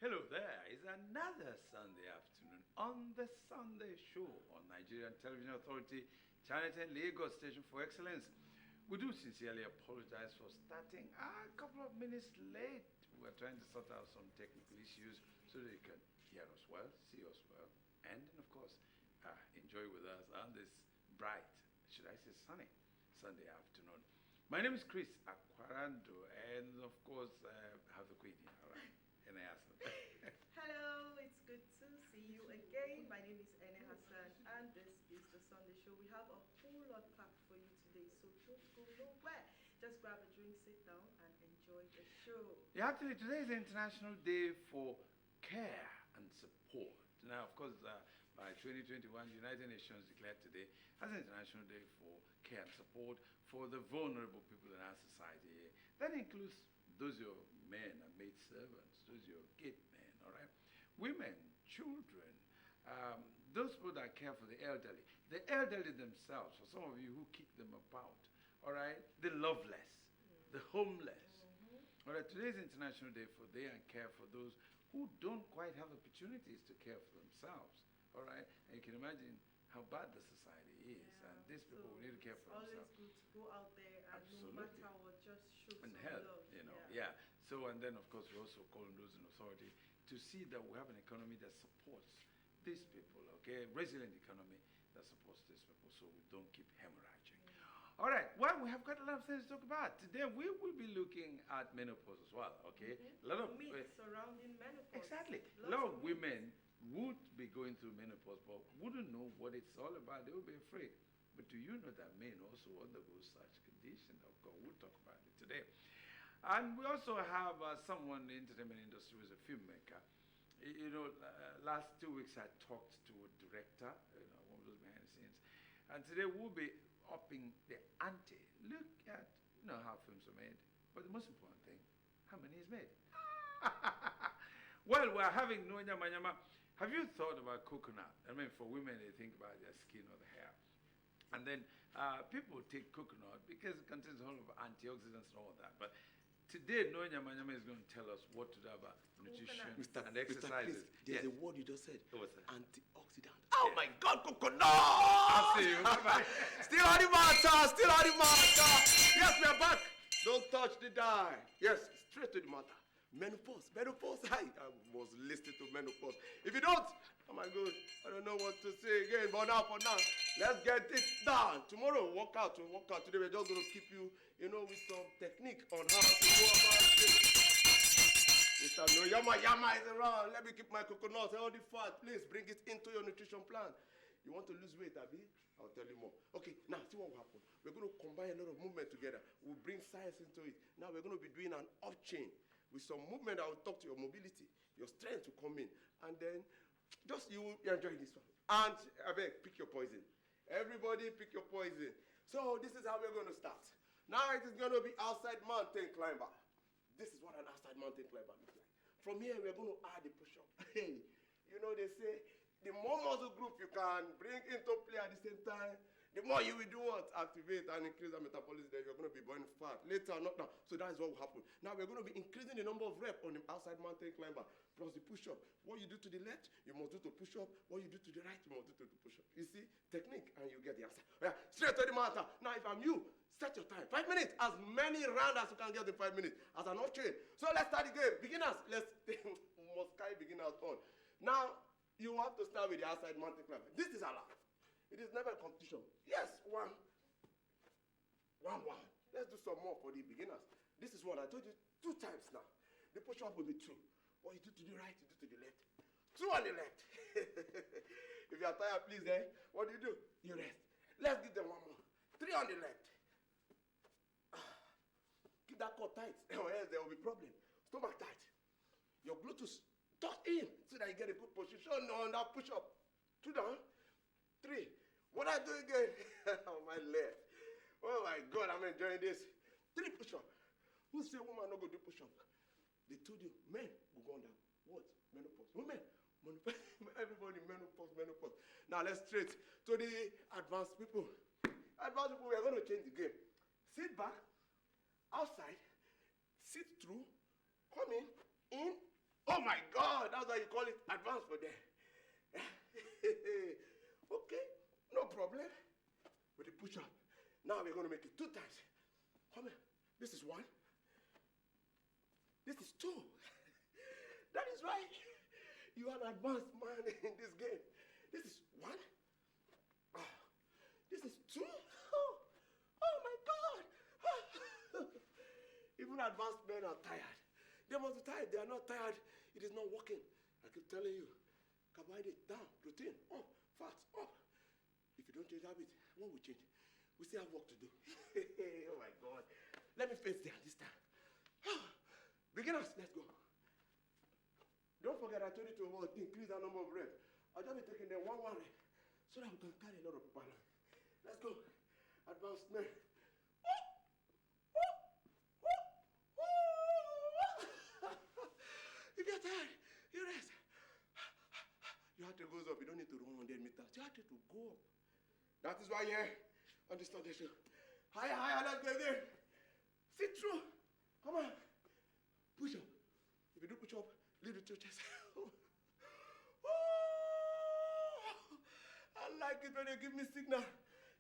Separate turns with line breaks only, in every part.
Hello there. It's another Sunday afternoon on the Sunday Show on Nigerian Television Authority, Channel 10 Lagos Station for Excellence. We do sincerely apologize for starting a couple of minutes late. We're trying to sort out some technical issues so that you can hear us well, see us well, and of course, enjoy with us on this bright, should I say sunny, Sunday afternoon. My name is Chris Aquarando, and of course, I have the queen here, all right? And I ask them.
Hello, it's good to see you again. My name is Ene Hassan, and this is the Sunday Show. We have a whole lot packed for you today, so don't go nowhere. Just grab a drink, sit down, and enjoy the show.
Yeah, actually, today is International Day for Care and Support. Now, of course, by 2021, United Nations declared today as International Day for Care and Support for the vulnerable people in our society. That includes those your men and maid servants, those your gate men, all right? Women, children, those people that care for the elderly themselves, for some of you who kick them about, all right? The loveless, the homeless. All right, today's International Day for they and care for those who don't quite have opportunities to care for themselves, all right? And you can imagine how bad the society is, and these people will need to care for themselves.
It's always good to go out there and
Absolutely.
no matter what, just show
And
some
help,
love.
you know, yeah. So, and then of course we also call on those in authority to see that we have an economy that supports these people, okay? Resilient economy that supports these people so we don't keep hemorrhaging. All right, well, we have got a lot of things to talk about. Today we will be looking at menopause as well, okay? A lot of
myths surrounding menopause.
exactly. A
Lots
lot of
of
women would be going through menopause but wouldn't know what it's all about. They would be afraid. But do you know that men also undergo such condition? Of course, we'll talk about it today. And we also have someone in the entertainment industry who is a filmmaker. You know, last 2 weeks I talked to a director, you know, one of those behind the scenes. And today we'll be upping the ante. Look at, you know, how films are made. But the most important thing, how many is made? Well, we're having Nonya Manyama. Have you thought about coconut? I mean, for women, they think about their skin or the hair. And then people take coconut because it contains a whole lot of antioxidants and all that. But today, Nonya Manyama is going to tell us what to do about nutrition and exercises.
There's a word you just said.
What's that?
Antioxidant. Oh my God, coconut!
I'll see you. Bye-bye.
Still on the matter, still on the matter. Yes, we are back. Don't touch the dye. Yes, straight to the matter. Menopause, menopause. I was listening to menopause. If you don't, oh my God, I don't know what to say again. But now, for now, let's get it done. Tomorrow, we'll work out. Today, we're just going to keep you, you know, with some technique on how to go about it. Mr. No, Yama is around. Let me keep my coconut healthy fat. Please bring it into your nutrition plan. You want to lose weight, Abi? I'll tell you more. Okay, now see what will happen. We're going to combine a lot of movement together. We'll bring science into it. Now we're going to be doing an up chain with some movement that will talk to your mobility, your strength to come in. And then just you enjoy this one. And I beg, pick your poison. Everybody pick your poison. So this is how we're going to start. Now it is going to be outside mountain climber. This is what an outside mountain climber looks like. From here, we're going to add the push-up. Hey, you know, they say the more muscle group you can bring into play at the same time, the more you will do what? Activate and increase the metabolism, then you're going to be burning fat. Later, not now. So that is what will happen. Now we're going to be increasing the number of reps on the outside mountain climber, plus the push-up. What you do to the left, you must do to push-up. What you do to the right, you must do to the push-up. You see? Technique, and you get the answer. Yeah, straight to the matter. Now, if I'm you, set your time. 5 minutes. As many rounds as you can get in 5 minutes. As an off-chain. So let's start the game. Beginners, let's must carry beginners on. Now, you have to start with the outside mountain climber. This is allowed. It is never a competition. Yes, one. Let's do some more for the beginners. This is what I told you 2 times now. The push-up will be 2. What you do to the right, you do to the left. 2 on the left. If you are tired, please, what do? You rest. Let's give them 1 more. 3 on the left. Keep that core tight, or else there will be problem. Stomach tight. Your gluteus touch in so that you get a good position on that push-up. 2 down. 3. What I do again? On my left. Oh my God, I'm enjoying this. 3 push-up. Who say woman not go do push-up? They told you, men will go under. What? Menopause. Women. Menopause. Everybody menopause. Now let's straight to the advanced people. Advanced people, we are going to change the game. Sit back, outside, sit through, come in, Oh my God, that's why you call it advance for them. Okay, no problem. With the push up. Now we're going to make it 2 times. Come here. This is 1. This is 2. That is right. You are an advanced man in this game. This is 1. This is 2. Oh my God. Even advanced men are tired. They must be tired. They are not tired. It is not working. I keep telling you. Carbohydrate down, protein up, fats up. If you don't change habit, what will change? We still have work to do. Oh my God. Let me face there this time. Beginners, let's go. Don't forget I told you to increase the number of reps. I'll just be taking them 1 rep so that we can carry a lot of people along. Let's go. Advanced men. If you're tired, you rest. You have to go up. You don't need to run 100 meters. You have to go up. That is why you're here on this Sunday show. Higher, higher, let's go again. Sit through. Come on. Push up. If you do push up, leave it to your chest. I like it when you give me signal.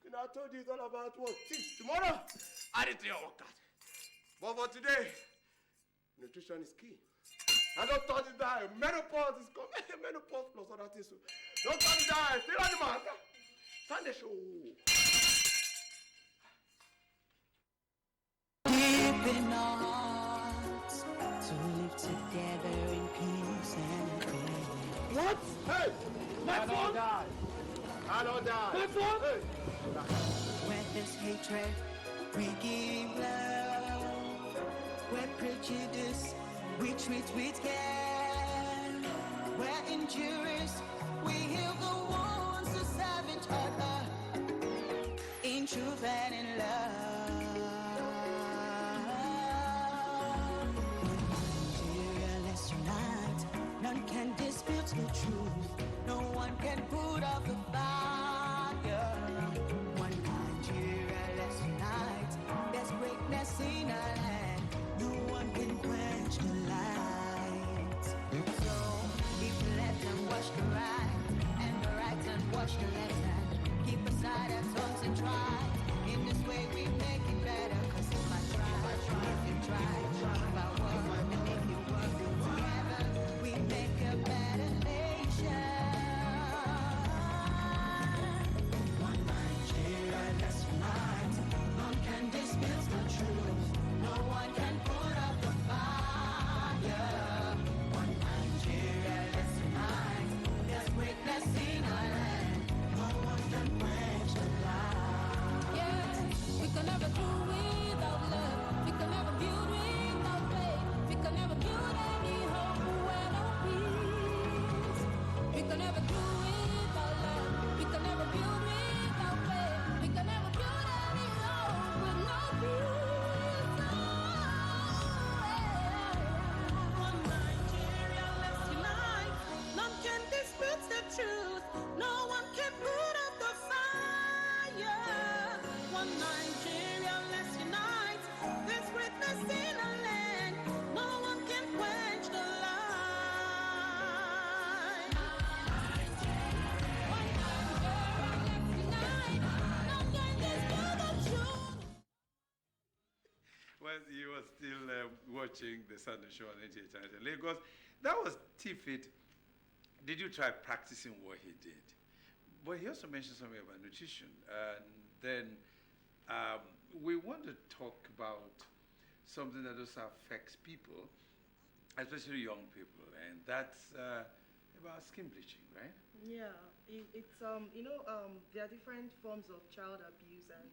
You know, I told you it's all about what? Tips. Tomorrow, add it to your workout. But for today, nutrition is key. And don't touch the diet. Menopause is coming. Menopause plus other things. Don't touch the diet. Still on the matter. Sunday show.
Deep in our hearts to live together in peace and faith.
What? Hey! My phone! I don't die. My phone! Hey!
Where there's hatred, we give love. Where prejudice, we treat with care. Where injuries, we heal the wounds who serve each other in truth and in love. Nigeria, let's unite. None can dispute the truth. No one can put out the fire. One Nigeria, let's unite. There's greatness in our land. No one can quench the light. So if the left hand wash the right, and the right hand wash the left hand, keep aside our tongues and try. In this way we make it better. Cause if I try, if you try, if I work, and if you work together, we make a better nation. One Nigeria, let's unite. None can dispute the truth. No one can put out the fire. One Nigeria, let's unite. There's greatness in our land. No one can quench the light.
Yes, we can never do without love. We can never build without faith. We can never build any hope where no peace. We can never do without love. We can never build without faith. We can never build any hope with no peace.
One Nigeria, let's unite. None can dispute the truth. No one can put out the fire. One Nigeria, let's unite. There's greatness in our land. No one can quench the light.
One Nigeria, let's unite. None can dispute the truth.
Well, you were still watching the Sunday show on NTA Channel in Lagos. That was Tifit. Did you try practicing what he did? But he also mentioned something about nutrition. And then we want to talk about something that also affects people, especially young people, and that's about skin bleaching, right?
Yeah, it's there are different forms of child abuse, and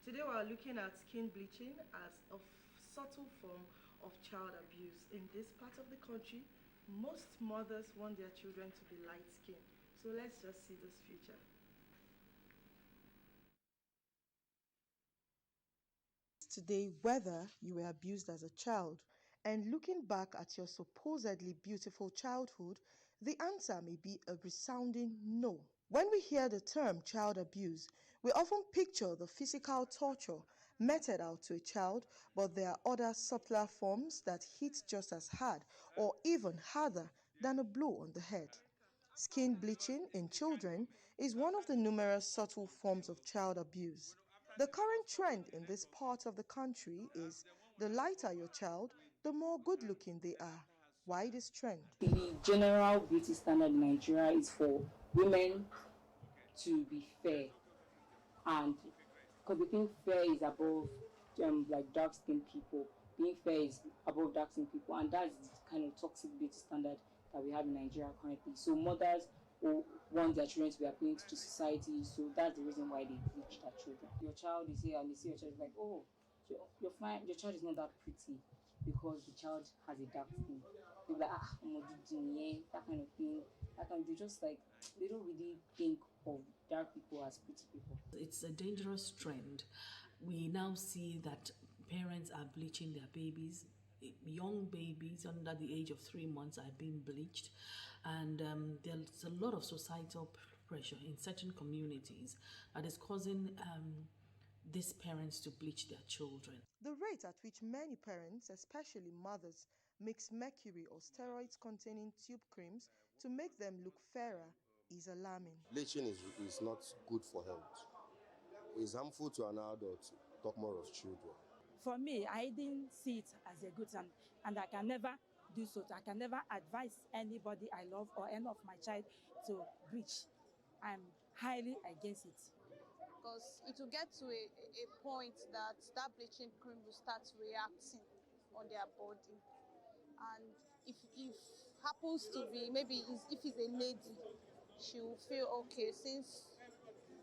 today we are looking at skin bleaching as a subtle form of child abuse. In this part of the country, most mothers want their children to be light skinned. So let's just see this future. Today, whether you were abused as a child and looking back at your supposedly beautiful childhood, the answer may be a resounding no. When we hear the term child abuse, we often picture the physical torture
meted out to a child, but there are other subtler forms that hit just as hard or even harder than a blow on the head. Skin bleaching in children is one of the numerous subtle forms of child abuse. The current trend in this part of the country is the lighter your child, the more good-looking they are. Why this trend?
The general beauty standard in Nigeria is for women to be fair, and because we think fair is above like dark-skinned people, being fair is above dark-skinned people, and that's the kind of toxic beauty standard that we have in Nigeria currently. So mothers who want their children to be appealing to society, so that's the reason why they bleach their children. Your child is here and they see your child is like, oh, you're fine, your child is not that pretty because the child has a dark skin. They're like, that kind of thing. That kind of, they just like, they don't really think of dark people as pretty people.
It's a dangerous trend. We now see that parents are bleaching their babies. Young babies under the age of 3 months are being bleached, and there's a lot of societal pressure in certain communities that is causing these parents to bleach their children.
The rate at which many parents, especially mothers, mix mercury or steroids containing tube creams to make them look fairer is alarming.
Bleaching is not good for health. It's harmful to an adult, talk more of children.
For me, I didn't see it as a good thing, and I can never do so. I can never advise anybody I love or any of my child to bleach. I'm highly against it.
Because it will get to a point that bleaching cream will start reacting on their body. And if happens to be, maybe if it's a lady, she will feel, okay, since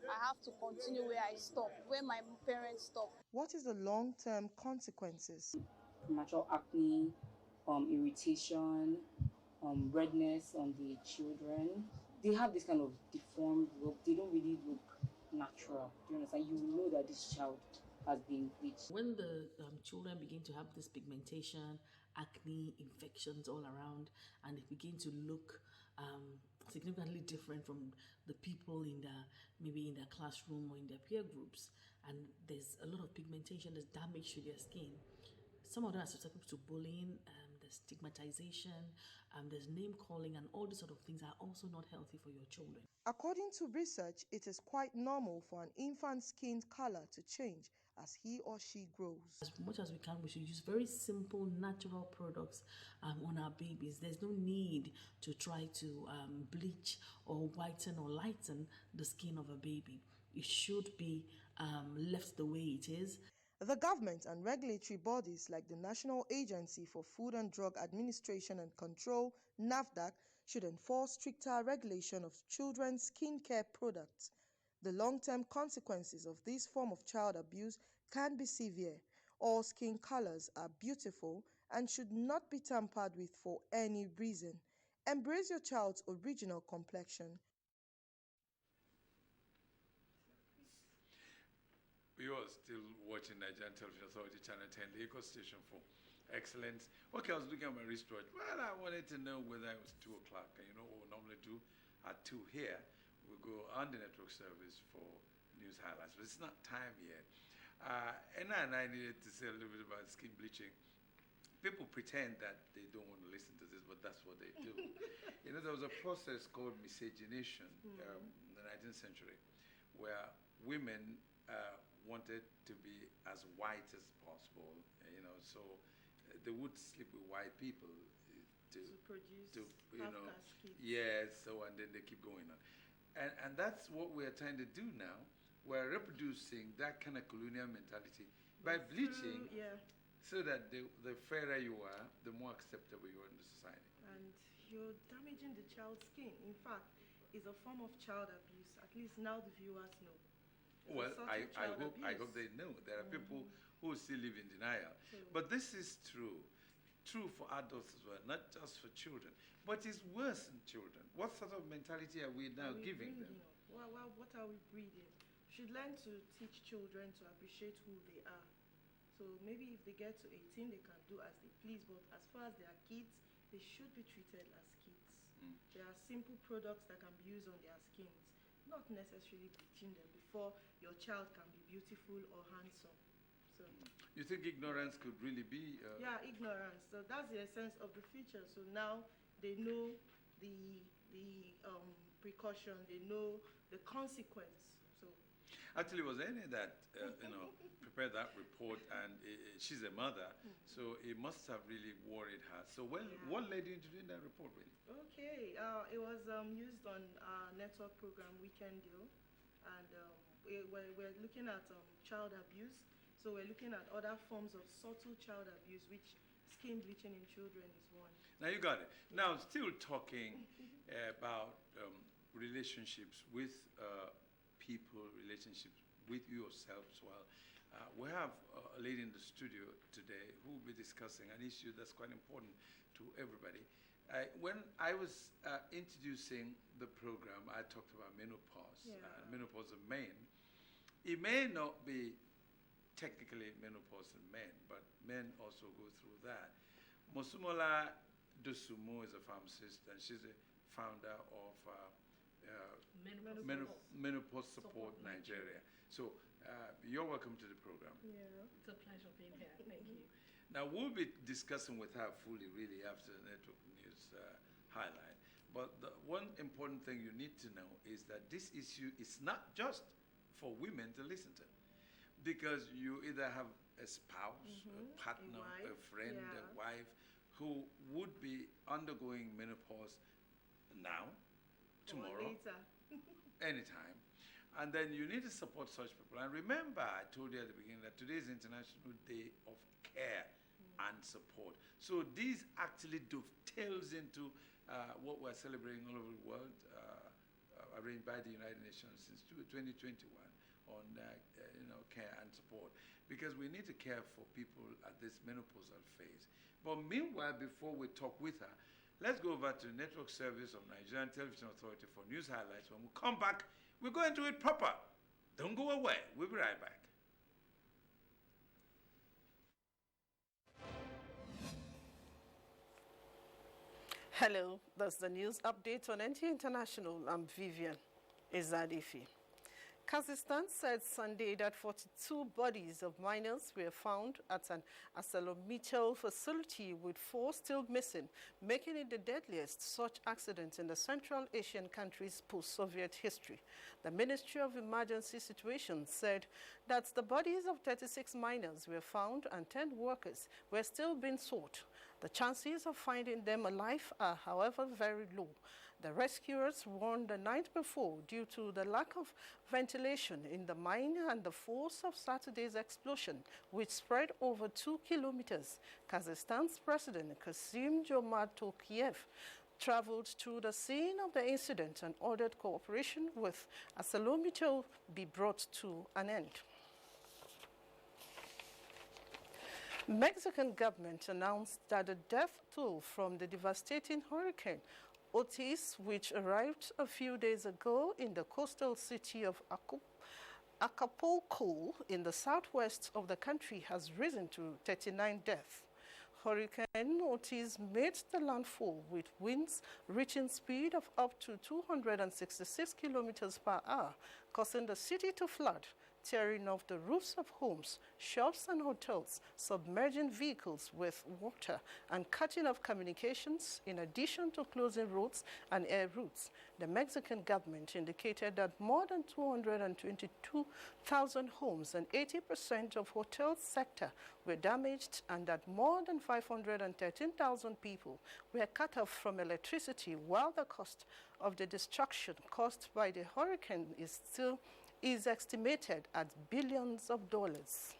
I have to continue where I stopped, where my parents stopped.
What is the long-term consequences?
Premature acne, irritation, redness on the children. They have this kind of deformed look. They don't really look natural. Do you understand? You know that this child has been bleached.
When the children begin to have this pigmentation, acne, infections all around, and they begin to look significantly different from the people in maybe in their classroom or in their peer groups, and there's a lot of pigmentation, there's damage to their skin. Some of them are susceptible to bullying, there's stigmatization, there's name calling, and all these sort of things are also not healthy for your children.
According to research, it is quite normal for an infant's skin color to change as he or she grows.
As much as we can, we should use very simple, natural products on our babies. There's no need to try to bleach or whiten or lighten the skin of a baby. It should be left the way it is.
The government and regulatory bodies like the National Agency for Food and Drug Administration and Control, NAFDAC, should enforce stricter regulation of children's skincare products. The long-term consequences of this form of child abuse can be severe. All skin colors are beautiful and should not be tampered with for any reason. Embrace your child's original complexion.
You are still watching Nigerian Television Authority Channel 10, the Eco Station for Excellence. Okay, I was looking at my wristwatch. Well, I wanted to know whether it was 2 o'clock. And you know what we normally do at 2 here? We go on the network service for news highlights, but it's not time yet. And I needed to say a little bit about skin bleaching. People pretend that they don't want to listen to this, but that's what they do. You know, there was a process called miscegenation in the 19th century where women wanted to be as white as possible, you know, so they would sleep with white people to
produce
you know,
kids.
yes, so and then they keep going on. And that's what we're trying to do now. We're reproducing that kind of colonial mentality by bleaching, so that the fairer you are, the more acceptable you are in the society.
And you're damaging the child's skin. In fact, it's a form of child abuse. At least now the viewers know.
Well, I hope they know. There are people who still live in denial. But this is true for adults as well, not just for children. But it's worse in children. What sort of mentality are we now giving them?
Well, what are we breeding? We should learn to teach children to appreciate who they are. So maybe if they get to 18, they can do as they please. But as far as they are kids, they should be treated as kids. There are simple products that can be used on their skins, not necessarily bleaching them before your child can be beautiful or handsome. So.
You think ignorance could really be?
Yeah, ignorance. So that's the essence of the future. So now they know the precaution. They know the consequence. So.
Actually, it was Annie that prepared that report, and she's a mother, so it must have really worried her. So, what led you into doing that report, really?
Okay, it was used on our network program Weekend Deal, and we're looking at child abuse. So we're looking at other forms of subtle child abuse, which skin bleaching in children is one.
Now you got it. Now, still talking about relationships with people, relationships with yourself as well. We have a lady in the studio today who will be discussing an issue that's quite important to everybody. When I was introducing the program, I talked about menopause. Menopause of men. It may not be technically menopause in men, but men also go through that. Mosumola Dosumo is a pharmacist, and she's a founder of Menopause Support Nigeria. So you're welcome to the program.
Yeah.
It's a pleasure being here. Thank you.
Now, we'll be discussing with her fully, really, after the network news highlight. But the one important thing you need to know is that this issue is not just for women to listen to. Because you either have a spouse, a partner, a friend, a wife who would be undergoing menopause now, tomorrow, anytime. And then you need to support such people. And remember, I told you at the beginning that today is International Day of Care and Support. So this actually dovetails into what we're celebrating all over the world, arranged by the United Nations since 2021. On care and support, because we need to care for people at this menopausal phase. But meanwhile, before we talk with her, let's go over to the network service of Nigerian Television Authority for news highlights. When we come back, we're going to do it proper. Don't go away. We'll be right back.
Hello, that's the news update on NT International. I'm Vivian Ezadifi. Kazakhstan said Sunday that 42 bodies of miners were found at an ArcelorMittal facility, with 4 still missing, making it the deadliest such accident in the Central Asian country's post-Soviet history. The Ministry of Emergency Situations said that the bodies of 36 miners were found and 10 workers were still being sought. The chances of finding them alive are, however, very low. The rescuers warned the night before due to the lack of ventilation in the mine and the force of Saturday's explosion, which spread over 2 kilometers. Kazakhstan's President Kassym-Jomart Tokayev traveled to the scene of the incident and ordered cooperation with ArcelorMittal be brought to an end. Mexican government announced that the death toll from the devastating hurricane Otis, which arrived a few days ago in the coastal city of Acapulco in the southwest of the country, has risen to 39 deaths. Hurricane Otis made the landfall with winds reaching speed of up to 266 kilometers per hour, causing the city to flood, tearing off the roofs of homes, shops and hotels, submerging vehicles with water, and cutting off communications, in addition to closing roads and air routes. The Mexican government indicated that more than 222,000 homes and 80% of hotel sector were damaged, and that more than 513,000 people were cut off from electricity, while the cost of the destruction caused by the hurricane is estimated at billions of dollars.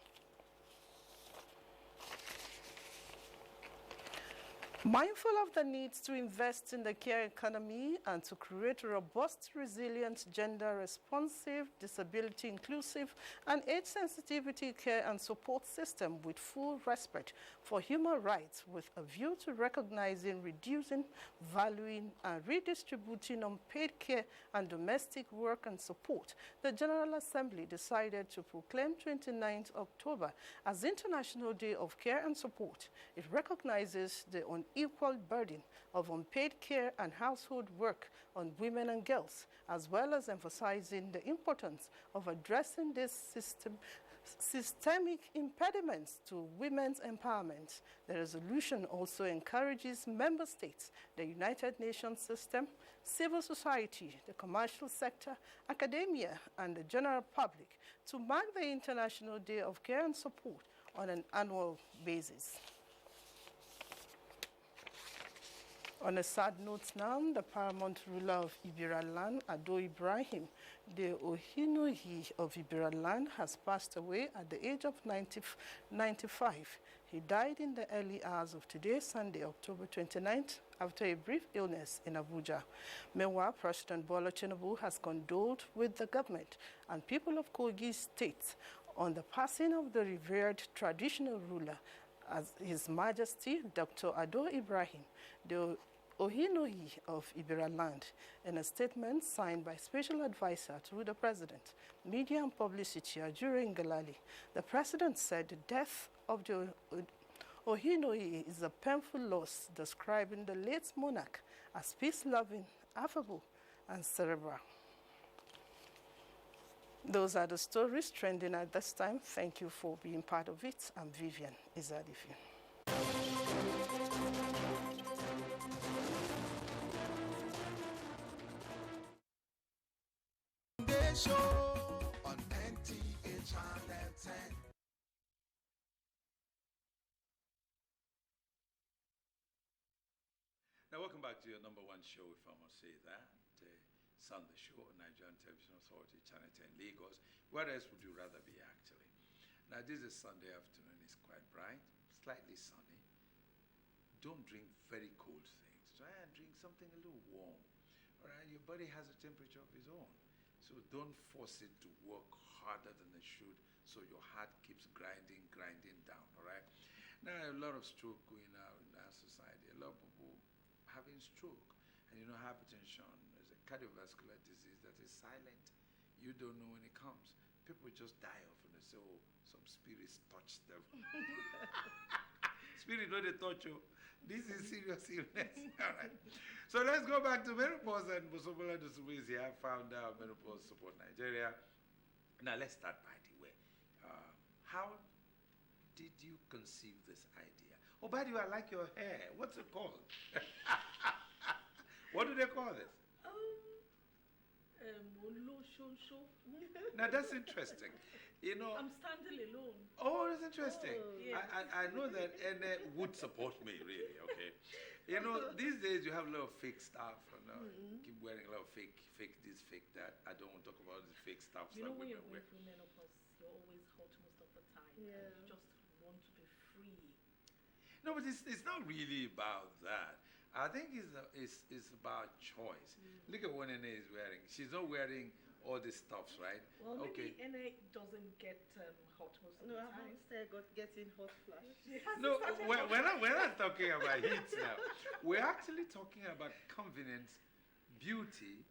Mindful of the needs to invest in the care economy and to create a robust, resilient, gender-responsive, disability-inclusive, and age-sensitivity care and support system with full respect for human rights, with a view to recognizing, reducing, valuing, and redistributing unpaid care and domestic work and support, the General Assembly decided to proclaim 29th October as International Day of Care and Support. It recognizes the unequal burden of unpaid care and household work on women and girls, as well as emphasizing the importance of addressing this systemic impediments to women's empowerment. The resolution also encourages member states, the United Nations system, civil society, the commercial sector, academia, and the general public to mark the International Day of Care and Support on an annual basis. On a sad note now, the paramount ruler of Ibira land, Ado Ibrahim, the Ohinoyi of Ibira land, has passed away at the age of 95. He died in the early hours of today, Sunday, October 29th, after a brief illness in Abuja. Meanwhile, President Bola Tinubu has condoled with the government and people of Kogi State on the passing of the revered traditional ruler, as His Majesty Dr. Ado Ibrahim, the Ohinoyi of Ibira land. In a statement signed by Special Advisor to the President, Media and Publicity, Ajuri Ngalali, the President said the death of the Ohinoyi is a painful loss, describing the late monarch as peace-loving, affable, and cerebral. Those are the stories trending at this time. Thank you for being part of it. I'm Vivian Izadifi.
Show on NTA Channel 10.
Now, welcome back to your number one show, if I must say that, the Sunday Show on Nigerian Television Authority, Channel 10 Lagos. Where else would you rather be, actually? Now, this is Sunday afternoon. It's quite bright, slightly sunny. Don't drink very cold things. Try and drink something a little warm. All right? Your body has a temperature of its own. So don't force it to work harder than it should, so your heart keeps grinding down, all right? Now, a lot of stroke going out in our society. A lot of people having stroke. And you know, hypertension is a cardiovascular disease that is silent. You don't know when it comes. People just die off and they say, oh, some spirits touched them. Spirit, don't they touch you? This is serious illness. All right. So let's go back to menopause, and Busobola Dusubwe is here, founder of Menopause Support Nigeria. Now let's start by the way. How did you conceive this idea? Oh, by the way, I like your hair. What's it called? What do they call it? Now that's interesting. You know,
I'm standing alone.
Oh, that's interesting.
Oh, yeah.
I know that Ene would support me, really, okay? You know, these days you have a lot of fake stuff, and keep wearing a lot of fake this, fake that. I don't want to talk about the fake stuff.
You know,
that
when you're
women
going
wear.
through menopause, you're always hot most of the time.
Yeah.
And you just want to be free.
No, but it's not really about that. I think it's about choice. Look at what Ene is wearing. She's not wearing all these stuffs, right?
Well, maybe
okay.
NA doesn't get hot most of
No,
the
I'm
time.
still getting hot flash.
No, we're not talking about heat now. We're actually talking about convenience, beauty,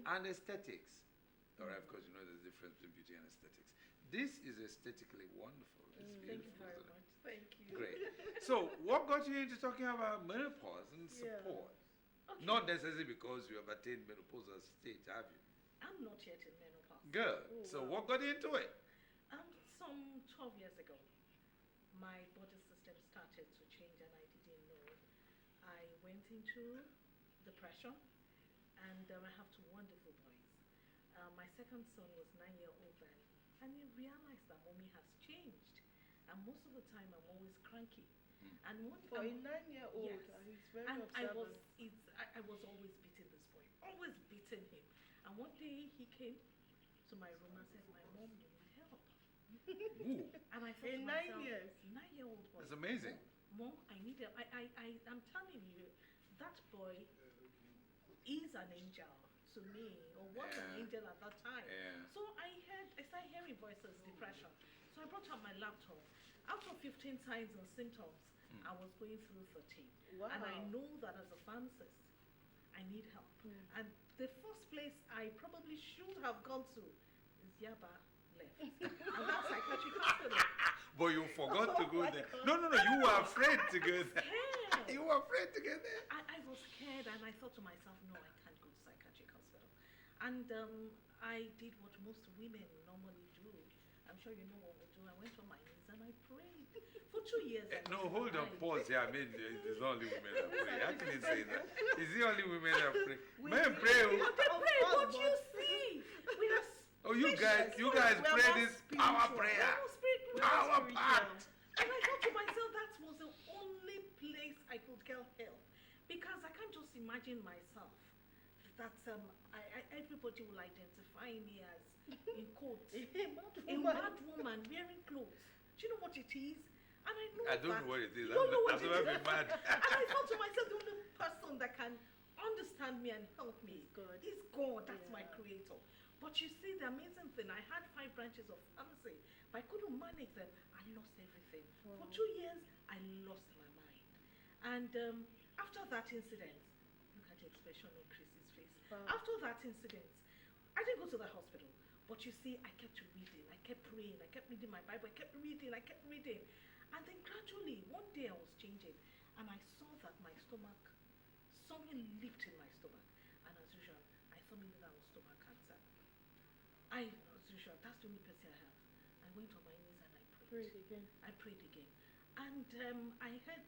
and aesthetics. All right, of course, you know there's a difference between beauty and aesthetics. This is aesthetically wonderful. It's
Thank you
beautiful.
very
isn't it?
much. Thank you.
Great. So, what got you into talking about menopause and support?
Okay.
Not necessarily because you have attained menopausal stage, have you?
I'm not yet in menopause.
Good. So, what got you into it?
Some 12 years ago, my body system started to change and I didn't know. I went into depression and I have two wonderful boys. My second son was 9-year-old then, and he realized that mommy has changed. And most of the time I'm always cranky. And
For a 9-year-old,
yes.
he's very
And I
observant.
was always beating this boy, always beating him. And one day he came to my room and said, my mom needs help.
Ooh,
And I thought
In
to
9
myself,
years?
9-year-old boy.
that's amazing.
Mom, I need help. I'm telling you, that boy is an angel to me, or was an
Yeah.
angel at that time.
Yeah.
So I started hearing voices, depression. So I brought out my laptop. Out of 15 signs and symptoms, I was going through 13.
Wow.
And I know that as a pharmacist, I need help. And the first place I probably should have gone to is Yaba left. And that's psychiatric hospital.
But you forgot to go
my
there.
God.
No, you were afraid to go there.
Scared.
You were afraid to go there.
I was scared and I thought to myself, no, I can't go to psychiatric hospital. And I did what most women normally do.
I'm sure you know what we'll do. I went on my knees and I prayed. For 2 years. I
No,
was
hold on,
alive.
pause here. I mean, it's not only women that pray. How can you say that? It's the only women that pray.
We-
Men
we-
pray.
But
Oh.
they pray,
course,
but you
but-
see, we are
Oh, you guys
We are
pray
more
this power
spiritual.
prayer.
spiritual.
Power
spiritual.
packed.
And I thought to myself, that was the only place I could get help. Because I can't just imagine myself that everybody will identify me as, in quotes, a mad woman wearing clothes. Do you know what it is? And I know
I don't
that.
know what it is.
You don't know what
I've
it
never
is.
been mad.
And I thought to myself, the only person that can understand me and help me is God. That's my creator. But you see, the amazing thing, I had 5 branches of pharmacy, but I couldn't manage them. I lost everything. For 2 years, I lost my mind. And after that incident, look at the expression on Chris's face. After that incident, I didn't go to the hospital. But you see, I kept reading, I kept praying, I kept reading my Bible, I kept reading. And then gradually, one day I was changing, and I saw that my stomach, something leaped in my stomach. And as usual, I thought maybe that was stomach cancer. As usual, that's the only person I have. I went on my knees and I prayed. I prayed again. And I heard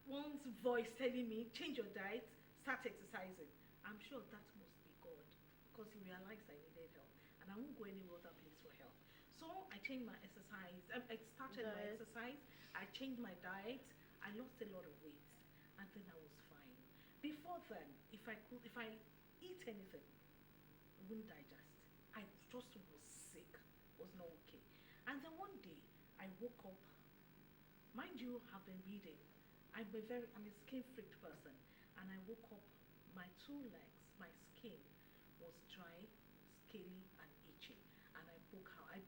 one's voice telling me, change your diet, start exercising. I'm sure that must be God, because he realized I needed help. And I won't go anywhere other place for help. So I changed my exercise. I started my exercise. I changed my diet. I lost a lot of weight. And then I was fine. Before then, if I eat anything, I wouldn't digest. I just was sick, was not okay. And then one day, I woke up. Mind you, I've been reading. I'm a skin-freaked person. And I woke up, my 2 legs, my skin was dry, scaly, and itchy. And I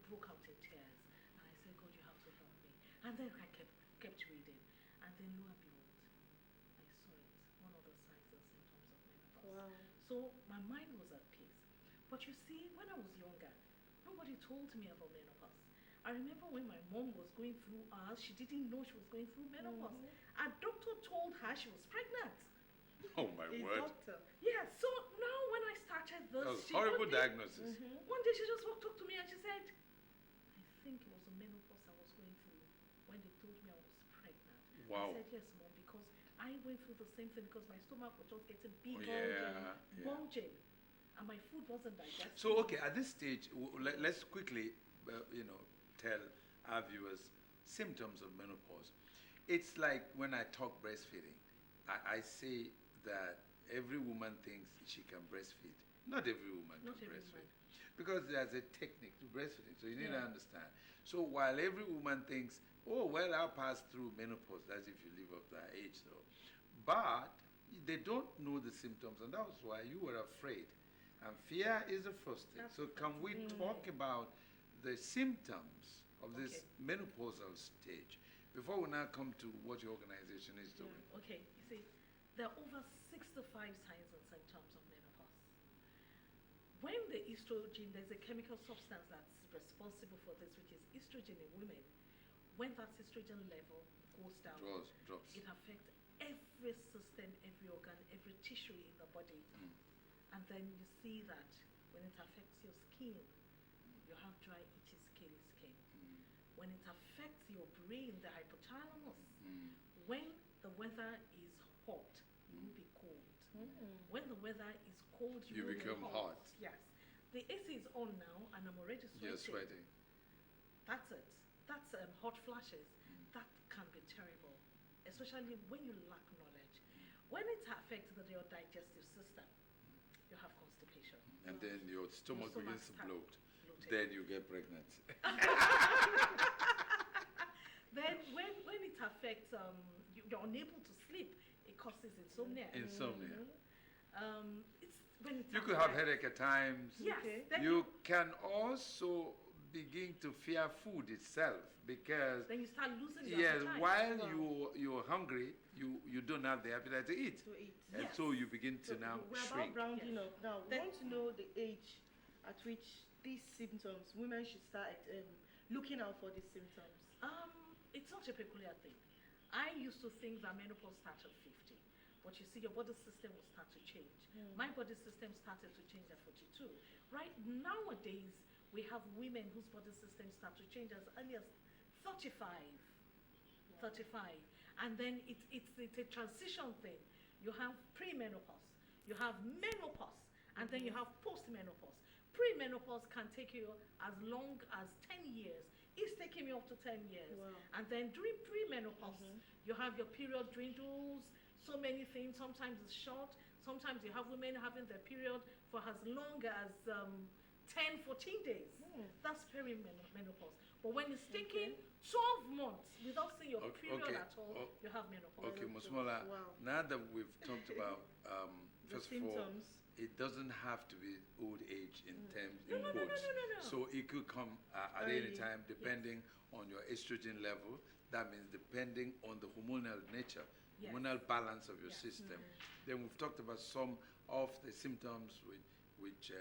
broke out in tears. And I said, God, you have to help me. And then I kept reading. And then lo and behold, I saw it, one of the signs and symptoms of menopause.
Wow.
So my mind was at peace. But you see, when I was younger, nobody told me about menopause. I remember when my mom was going through ours, she didn't know she was going through menopause. A doctor told her she was pregnant.
Oh my word.
Doctor.
Yeah, so now when I started this,
That was horrible
one day,
diagnosis.
one day she just walked up to me and she said, I think it was a menopause I was going through when they told me I was pregnant.
Wow.
I said, yes, Mom, because I went through the same thing because my stomach was just getting big, bulging, and my food wasn't digested.
So, okay, at this stage, let's quickly, tell our viewers symptoms of menopause. It's like when I talk breastfeeding, I say that every woman thinks she can breastfeed. Not every woman can breastfeed. Because there's a technique to breastfeeding, so you need to understand. So while every woman thinks, oh, well, I'll pass through menopause, that's if you live up to that age, though. But they don't know the symptoms, and that was why you were afraid. And fear is the first thing. So can we talk about the symptoms of this menopausal stage before we now come to what your organization is doing?
Okay, you see, there are over 65 signs and symptoms of menopause. When the estrogen, there's a chemical substance that's responsible for this, which is estrogen in women. When that estrogen level goes down,
drops.
It affects every system, every organ, every tissue in the body. And then you see that when it affects your skin, you have dry, itchy, scaly skin. When it affects your brain, the hypothalamus, when the weather is hot, you will be cold. When the weather is cold, you will
become
be
hot.
Yes. The AC is on now, and I'm already sweating.
You're sweating.
That's it. That's hot flashes. That can be terrible, especially when you lack knowledge. When it affects your digestive system, you have constipation.
And then your stomach begins to bloat.
Bloated.
Then you get pregnant.
Then when it affects, you're unable to sleep, it causes insomnia.
Insomnia.
It's when it
You could have
affects-
headache at times.
Yes. Then
You can also begin to fear food itself because
then you start losing your appetite.
while you're hungry, you don't have the appetite to eat. And
Yes.
so you begin to now
We're about
shrink.
rounding up now. We want to know the age at which these symptoms, women should start looking out for these symptoms.
It's not a peculiar thing. I used to think that menopause started at 50, but you see, your body system will start to change. My body system started to change at 42. Right nowadays, We have women whose body systems start to change as early as 35. 35. And then it's a transition thing. You have premenopause, you have menopause, and then you have postmenopause. Premenopause can take you as long as 10 years. It's taking me up to 10 years.
Wow.
And then during premenopause, you have your period dwindles, so many things. Sometimes it's short. Sometimes you have women having their period for as long as 10, 14 days. That's perimenopause. But when it's taking 12 months without seeing your period at all, you have menopause.
Okay, Musmola, now that we've talked about, first of all,
symptoms.
it doesn't have to be old age in terms,
No,
in
no, no, no,
quotes.
no, no, no.
So it could come at any
Early,
time depending on your estrogen level. That means depending on the hormonal nature,
Yes.
hormonal balance of your
Yes.
system. Then we've talked about some of the symptoms which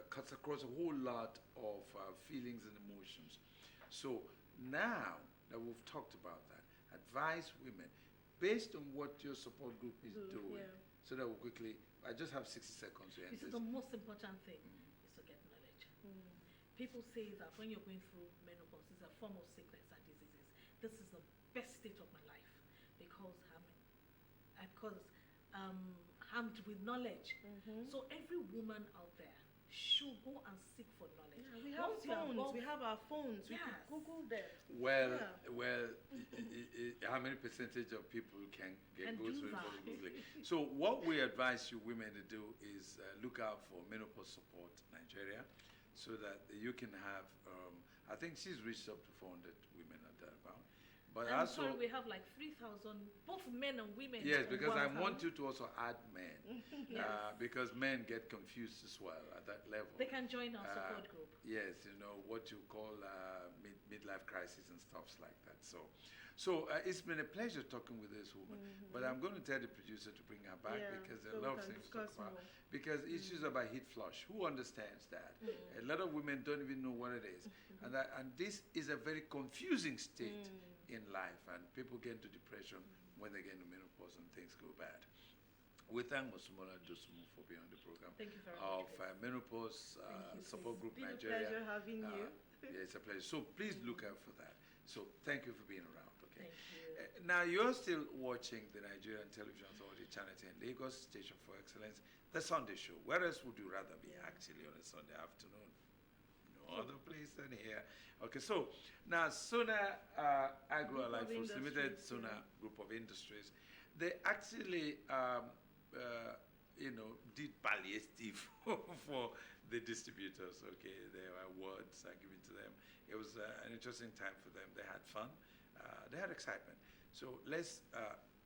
cuts across a whole lot of feelings and emotions. So now that we've talked about that, advise women based on what your support group is doing. So that we'll quickly, I just have 60 seconds to end
This is
this.
the most important thing, is to get knowledge. People say that when you're going through menopause, it's a form of sickness and diseases. This is the best state of my life because I'm armed with knowledge. So every woman out there should go and seek for knowledge.
Yeah, we have
Once you are
phones.
above-
We have our phones. We
Yes.
can Google them.
Well,
Yeah.
how many percentage of people can
And
go
do
through
that.
it very quickly? So what we advise you women to do is look out for Menopause Support Nigeria so that you can have, I think she's reached up to 400 women at that about. But
I'm
also,
sorry, we have like 3,000, both men and women.
yes,
on
because
one
I
account.
want you to also add men,
Yes.
because men get confused as well at that level.
They can join our support group.
Yes, you know what you call midlife crisis and stuff like that. So it's been a pleasure talking with this woman. But I'm going to tell the producer to bring her back
Yeah,
because there
so
are a
we
lot of
can
things to talk
discuss
about.
more.
Because issues about heat flush, who understands that? A lot of women don't even know what it is, and this is a very confusing state in life, and people get into depression when they get into menopause and things go bad. We thank Mosumola Dosumu for being on the program
Thank you very
of
much.
Menopause Support Group
It's been a
Nigeria.
pleasure having you.
Yeah, it's a pleasure. So please look out for that. So thank you for being around. Okay.
Thank you.
Now you're still watching the Nigerian Television Authority Channel 10 Lagos Station for Excellence, the Sunday Show. Where else would you rather be actually on a Sunday afternoon? No other place than here. Okay, so now Sona Agro
Group of
Allied Foods Limited,
Industries,
Sona
yeah.
Group of Industries, they actually did palliative for the distributors. Okay, their awards are given to them. It was an interesting time for them. They had fun. They had excitement. So let's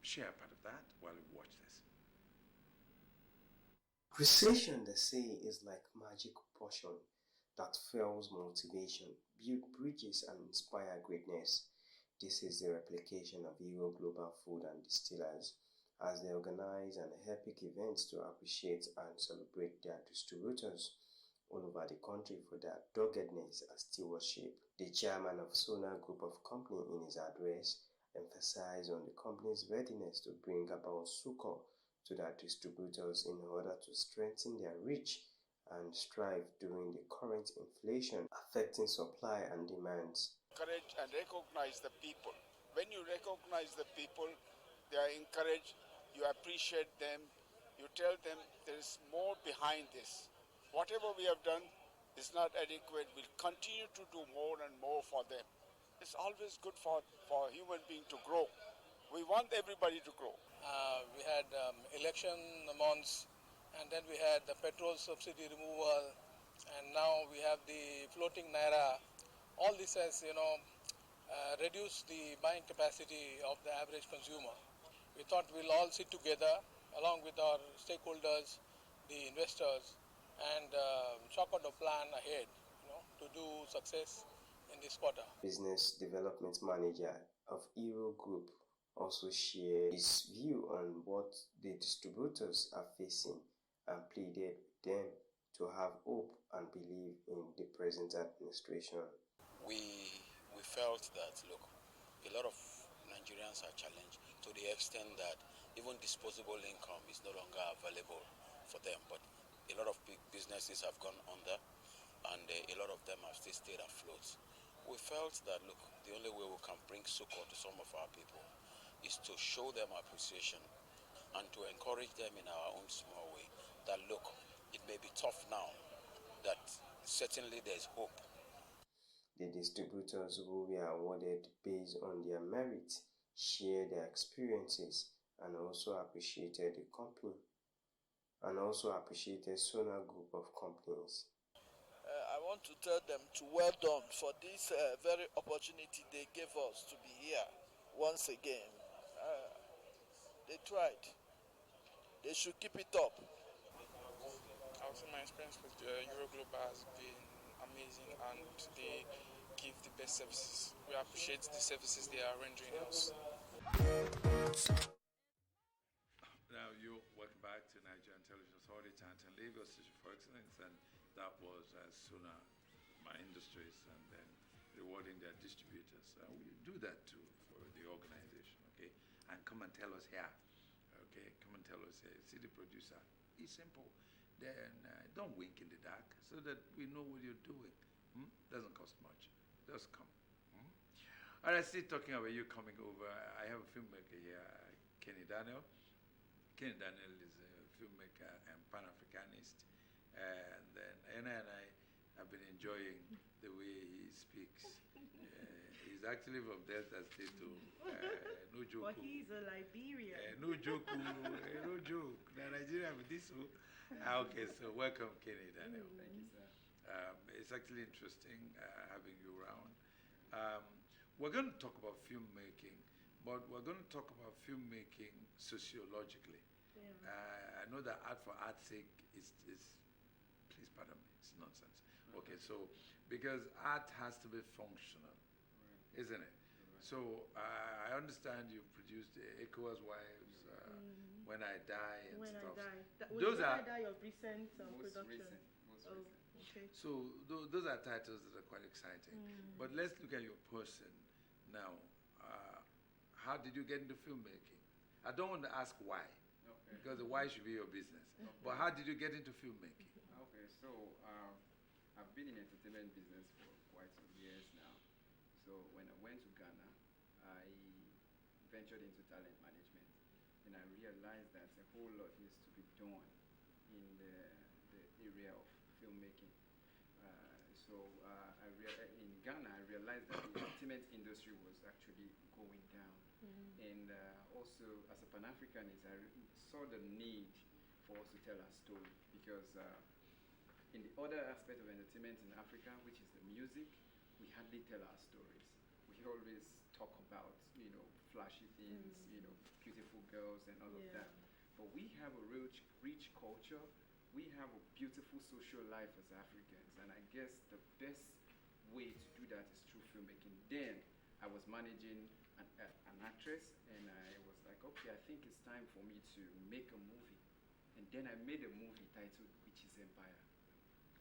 share part of that while we watch this.
Appreciation, they say, is like magic potion that fuels motivation, build bridges, and inspire greatness. This is the replication of Euro Global Food and Distillers as they organize an epic event to appreciate and celebrate their distributors all over the country for their doggedness and stewardship. The chairman of Sona Group of Company in his address emphasized on the company's readiness to bring about succor to their distributors in order to strengthen their reach and strive during the current inflation affecting supply and demands.
Encourage and recognize the people. When you recognize the people, they are encouraged, you appreciate them, you tell them there is more behind this. Whatever we have done is not adequate. We'll continue to do more and more for them. It's always good for a human being to grow. We want everybody to grow.
We had election months, and then we had the petrol subsidy removal, and now we have the floating naira. All this has, reduced the buying capacity of the average consumer. We thought we'll all sit together along with our stakeholders, the investors, and chalk out a plan ahead, to do success in this quarter.
Business Development Manager of Euro Group also shared his view on what the distributors are facing and pleaded with them to have hope and believe in the present administration.
We felt that, look, a lot of Nigerians are challenged to the extent that even disposable income is no longer available for them. But a lot of big businesses have gone under, and a lot of them have still stayed afloat. We felt that, look, the only way we can bring succor to some of our people is to show them appreciation and to encourage them in our own small way that, look, it may be tough now, that certainly there's hope.
The distributors who were awarded based on their merit shared their experiences and also appreciated the company and also appreciated Sona Group of companies.
I want to tell them to well done for this very opportunity they gave us to be here once again. They tried. They should keep it up.
I would say my experience with Euroglobal has been amazing, and they give the best services. We appreciate the services they are rendering us.
Now, you welcome back to Nigerian Television Authority, Tantan Lagos Station for Excellence, and that was Sona Industries, and then rewarding their distributors. We do that too for the organization, okay? And come and tell us here, okay? Come and tell us here. See the producer. It's simple. Then don't wink in the dark so that we know what you're doing. Doesn't cost much. Just come. All right, still talking about you coming over. I have a filmmaker here, Kenny Daniel. Kenny Daniel is a filmmaker and Pan-Africanist. And then Anna and I have been enjoying the way he speaks. He's actually from Delta State too. No joke.
But he's a Liberian.
No joke. No joke. Nigeria with this one. Okay, so welcome, Kenny Daniel.
Thank you, sir.
It's actually interesting having you around. We're going to talk about filmmaking, but we're going to talk about filmmaking sociologically.
Yeah.
I know that art for art's sake is please pardon me, it's nonsense. Okay, so because art has to be functional, isn't it? So I understand you produced ECOWAS Wives, When I Die, and
When
stuff.
I Die.
Those
When
are
I Die of recent
Most
production.
recent.
Okay.
so those are titles that are quite exciting. But let's look at your person now. How did you get into filmmaking? I don't want to ask why, because the why should be your business. But how did you get into filmmaking?
Okay, so I've been in entertainment business for quite some years now. So when I went to Ghana, I ventured into talent management, and I realized that a whole lot needs to be done in the area of filmmaking. In Ghana, I realized that the entertainment industry was actually going down. And also, as a Pan-Africanist, I saw the need for us to tell our story, because in the other aspect of entertainment in Africa, which is the music, we hardly tell our stories. We always talk about, flashy things, beautiful girls and all of that. But we have a rich culture. We have a beautiful social life as Africans, and I guess the best way to do that is through filmmaking. Then I was managing an actress, and I was like, okay, I think it's time for me to make a movie. And then I made a movie titled Witches Empire.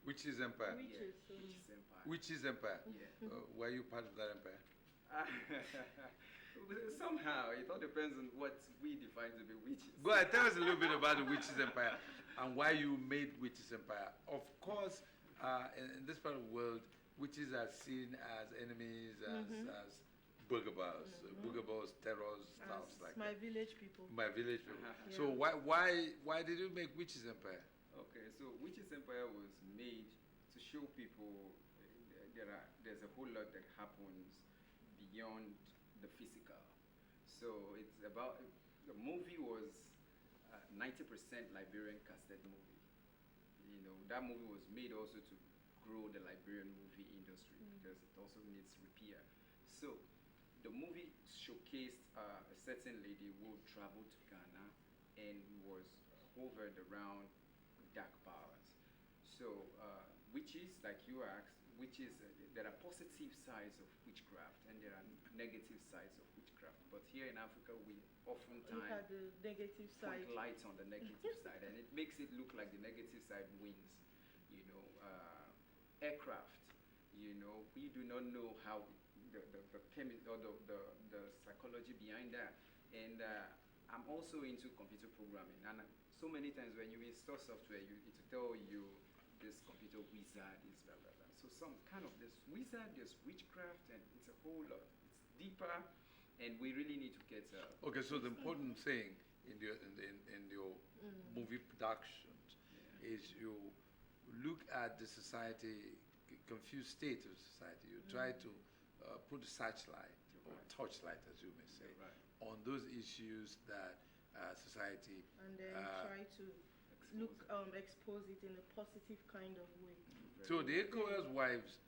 Witches Empire?
Witches Empire.
Witches Empire?
Yeah.
Were you part of that empire?
Somehow, it all depends on what we define to be witches.
Go ahead, tell us a little bit about the Witches Empire and why you made Witches Empire. Of course, in this part of the world, witches are seen as enemies, as boogabars, terrors, stuff like
my
that.
village people.
My village people. So why did you make Witches Empire?
Okay, so Witches Empire was made to show people there's a whole lot that happens beyond the physical. So it's about, the movie was 90% Liberian casted movie. That movie was made also to grow the Liberian movie industry, because it also needs repair. So the movie showcased a certain lady who traveled to Ghana and was hovered around dark powers. So witches, like you asked, witches, there are positive sides of witchcraft and there are negative sides of witchcraft. But here in Africa, we oftentimes
Look at the negative side.
point lights on the negative side, and it makes it look like the negative side wins. Aircraft, we do not know how the psychology behind that. And I'm also into computer programming, and so many times when you install software, it will tell you this computer wizard is blah blah blah. So some kind of this wizard, there's witchcraft, and it's a whole lot. It's deeper, and we really need to get.
Okay, so the important thing in your movie productions is you look at the society, confused state of society. You try to put a searchlight or torchlight, as you may say, on those issues that society
And then try to expose it in a positive kind of way.
So the ECOWAS wives,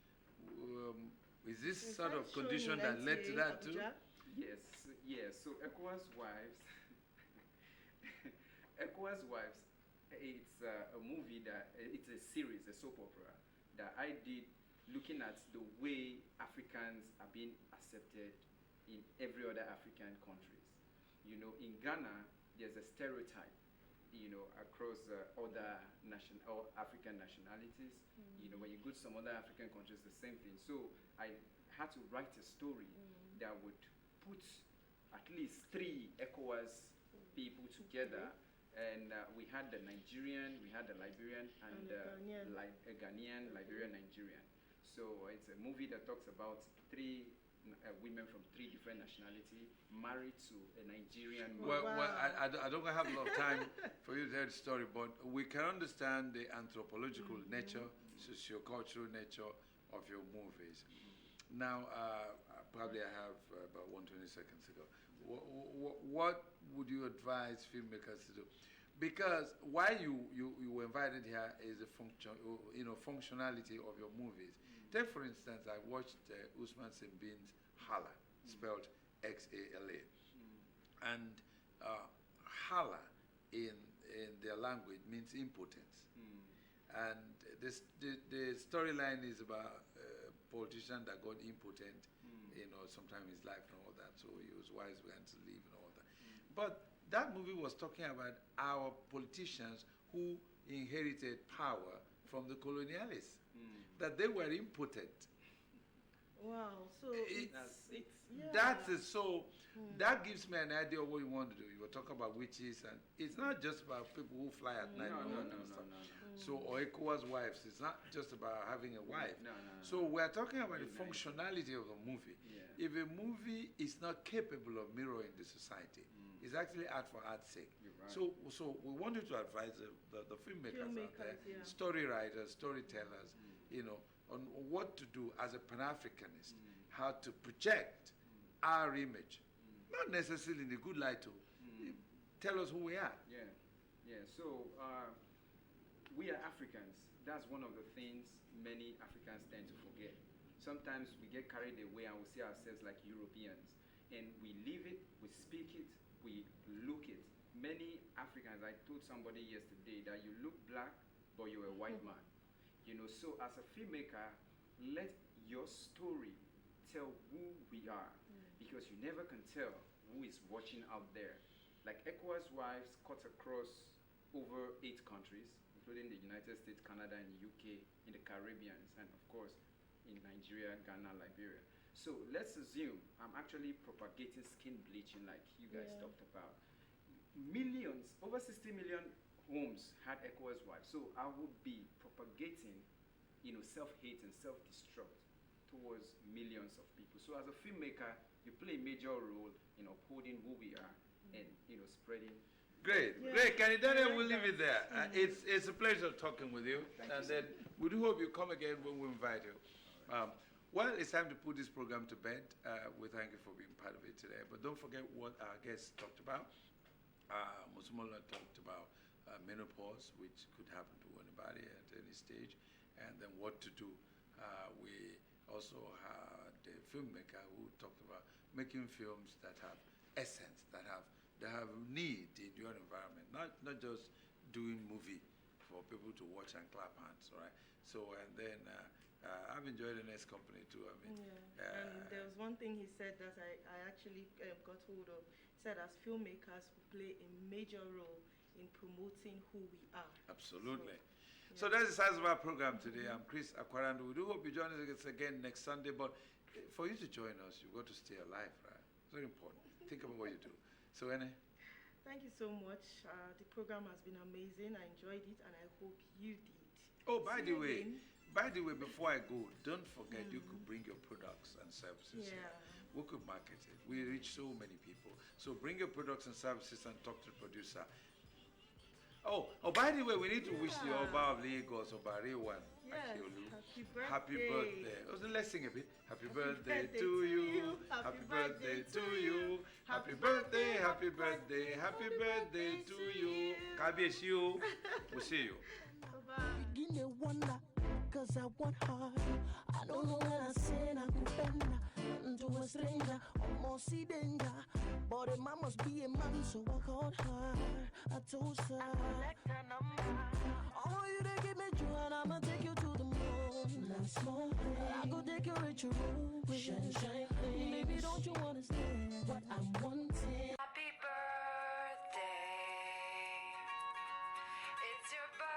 is this sort of condition that led to that too?
Yes, yes. So ECOWAS wives, ECOWAS wives, it's a movie that it's a series, a soap opera that I did, looking at the way Africans are being accepted in every other African countries. You know, in Ghana, there's a stereotype, you know, across other African nationalities. You know, when you go to some other African countries, the same thing. So I had to write a story that would put at least 3 ECOWAS people together. And we had the Nigerian, we had the Liberian, and a Ghanaian, Liberian, Nigerian. So it's a movie that talks about 3 women from 3 different nationalities married to a Nigerian man.
Well, I don't have a lot of time for you to tell the story, but we can understand the anthropological nature, sociocultural nature of your movies. Now, probably I have about 120 seconds ago. What would you advise filmmakers to do? Because why you were invited here is the functionality of your movies. Take for instance, I watched Usman Sembin's Hala, spelled Xala, and Hala in their language means impotence, and the storyline is about a politician that got impotent, you know, sometime in his life and all that, so he was wise began to leave and all that. But that movie was talking about our politicians who inherited power from the colonialists, that they were impotent.
Wow, so
that gives me an idea of what you want to do. You were talking about witches, and it's not just about people who fly at night. No. So, or ECOWAS wives, it's not just about having a wife. So we're talking about the functionality of the movie. If a movie is not capable of mirroring the society, it's actually art for art's sake. So we wanted to advise the filmmakers out there, story writers, storytellers, you know, on what to do as a Pan-Africanist, how to project our image, not necessarily in a good light to tell us who we are.
So we are Africans. That's one of the things many Africans tend to forget. Sometimes we get carried away and we see ourselves like Europeans, and we live it, we speak it, we look it. Many Africans, I told somebody yesterday that you look black, but you're a white man. You know, so as a filmmaker, let your story tell who we are, because you never can tell who is watching out there. Like ECOWAS wives cut across over 8 countries, including the United States, Canada, and UK, in the Caribbean, and of course, in Nigeria, Ghana, Liberia. So let's assume I'm actually propagating skin bleaching like you guys talked about. Millions, over 60 million homes had ECOWAS wives. So I would be propagating, you know, self-hate and self-destruct towards millions of people. So as a filmmaker, you play a major role in upholding who we are and, you know, spreading.
Great. Kenny Daniel, we'll leave it there. It's a pleasure talking with you. Then we do hope you come again when we invite you. Well, it's time to put this program to bed. We thank you for being part of it today. But don't forget what our guests talked about. Musumola talked about menopause, which could happen to anybody at any stage, and then what to do. We also had a filmmaker who talked about making films that have essence, that have need in your environment, not just doing movie for people to watch and clap hands, right? So, and then I've enjoyed the next company too. I mean,
and there was one thing he said that I actually got hold of. He said as filmmakers, we play a major role in promoting who we are.
Absolutely. So that's the size of our program today. I'm Chris Akwarandu. We do hope you join us again next Sunday, but for you to join us, you've got to stay alive, right? Very important. Think about what you do. So, Ene?
Thank you so much. The program has been amazing. I enjoyed it, and I hope you did.
Oh, by
See
the way,
again.
before I go, don't forget you could bring your products and services here.
Yeah.
We could market it. We reach so many people. So bring your products and services and talk to the producer. Oh, by the way, we need to wish the Oba of Lagos, Oba Rewan,
Yes,
Akiolu,
happy birthday.
Let's sing a bit. Happy birthday to you. Happy birthday to you. Happy birthday, happy birthday, happy birthday to you. Kabies you. We'll see you.
Give me wonder, cause I want her. I don't know when I say I could bend her to a stranger, almost see danger. But a man must be a man, so I called her. I told her, I want you to give me joy, and I'ma take you to the moon. Now small thing, I go take you with your room. Shine, shine, baby, don't you understand what I'm wanting?
Happy birthday. It's your birthday.